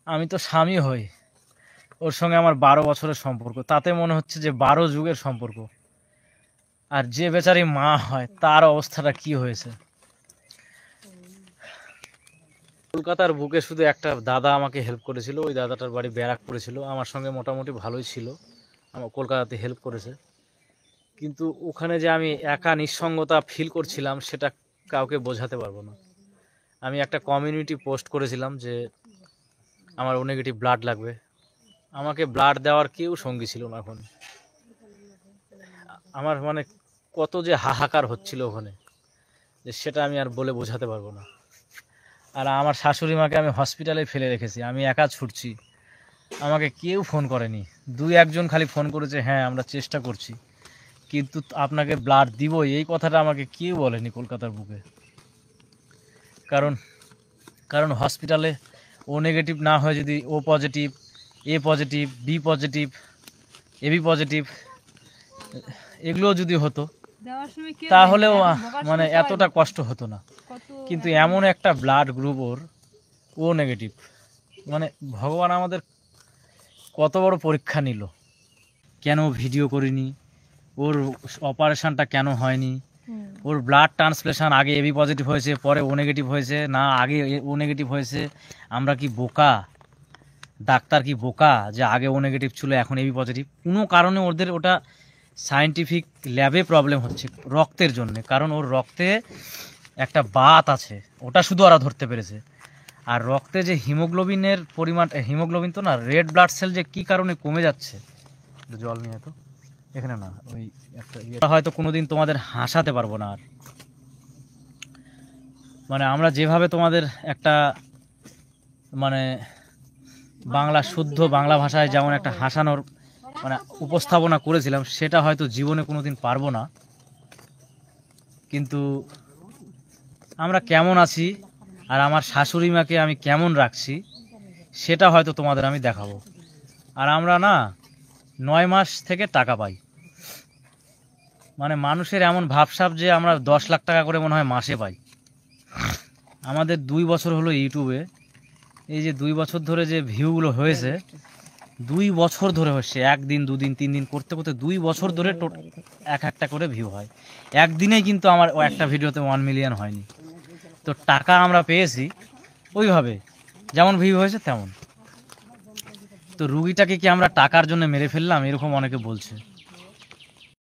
আমি তো স্বামী হই, ওর সঙ্গে আমার 12 বছরের সম্পর্ক, তাতে মনে হচ্ছে যে 12 যুগের সম্পর্ক। আর যে বেচারি মা হয় তার অবস্থাটা কি হয়েছে। কলকাতার বুকে শুধু একটা দাদা আমাকে হেল্প করেছিল, ওই দাদাটার বাড়ি ব্যারাকপুরে ছিল, আমার সঙ্গে মোটামুটি ভালোই ছিল, আমার কলকাতাতে হেল্প করেছে। কিন্তু ওখানে যে আমি একা নিঃসঙ্গতা ফিল করছিলাম সেটা কাউকে বোঝাতে পারবো না। আমি একটা কমিউনিটি পোস্ট করেছিলাম যে আমার ও নেগেটিভ ব্লাড লাগবে, আমাকে ব্লাড দেওয়ার কেউ সঙ্গী ছিল না ওখানে। আমার মানে কত যে হাহাকার হচ্ছিল ওখানে, যে সেটা আমি আর বলে বোঝাতে পারবো না। আর আমার শাশুড়ি মাকে আমি হসপিটালে ফেলে রেখেছি, আমি একা ছুটছি, আমাকে কেউ ফোন করেনি। দুই একজন খালি ফোন করেছে, হ্যাঁ আমরা চেষ্টা করছি, কিন্তু আপনাকে ব্লাড দিব এই কথাটা আমাকে কেউ বলেনি কলকাতার বুকে। কারণ কারণ হসপিটালে ও নেগেটিভ না হয়, যদি O positive, A positive, B positive, AB positive এগুলো যদি হতো তাহলেও মানে এতটা কষ্ট হতো না। কিন্তু এমন একটা ব্লাড গ্রুপ ও নেগেটিভ, মানে ভগবান আমাদের কত বড় পরীক্ষা নিল। কেন ভিডিও করিনি, ওর অপারেশনটা কেন হয়নি, ওর ব্লাড ট্রান্সপ্লেশন আগে এবি পজিটিভ হয়েছে পরে ও নেগেটিভ হয়েছে, না আগে ও নেগেটিভ হয়েছে। আমরা কি বোকা? ডাক্তার কি বোকা যে আগে ও নেগেটিভ ছিল এখন এবি পজিটিভ? কোনো কারণে ওদের ওটা সায়েন্টিফিক ল্যাবে প্রবলেম হচ্ছে রক্তের জন্য, কারণ ওর রক্তে একটা বাত আছে, ওটা শুধু ওরা ধরতে পেরেছে। আর রক্তে যে হিমোগ্লোবিনের পরিমাণ, হিমোগ্লোবিন তো না, রেড ব্লাড সেল যে কী কারণে কমে যাচ্ছে। জল নিয়ে তো এখানে না, ওই একটা হয়তো কোনোদিন তোমাদের হাসাতে পারবো না আর। মানে আমরা যেভাবে তোমাদের একটা মানে বাংলা শুদ্ধ বাংলা ভাষায় যেমন একটা হাসানোর মানে উপস্থাপনা করেছিলাম, সেটা হয়তো জীবনে কোনোদিন পারবো না। কিন্তু আমরা কেমন আছি আর আমার শাশুড়ি মাকে আমি কেমন রাখছি সেটা হয়তো তোমাদের আমি দেখাবো। আর আমরা না 9 মাস থেকে টাকা পাই, মানে মানুষের এমন ভাবসাব যে আমরা 10 লাখ টাকা করে মনে হয় মাসে পাই। আমাদের 2 বছর হলো ইউটিউবে, এই যে 2 বছর ধরে যে ভিউগুলো হয়েছে, 2 বছর ধরে হচ্ছে, 1 দিন 2 দিন 3 দিন করতে করতে 2 বছর ধরে একটা করে ভিউ হয়। একদিনেই কিন্তু আমার একটা ভিডিওতে 1 মিলিয়ন হয়নি। তো টাকা আমরা পেয়েছি ওইভাবে, যেমন ভিউ হয়েছে তেমন। তো রুগীটাকে কি আমরা টাকার জন্য মেরে ফেললাম, এরকম অনেকে বলছে।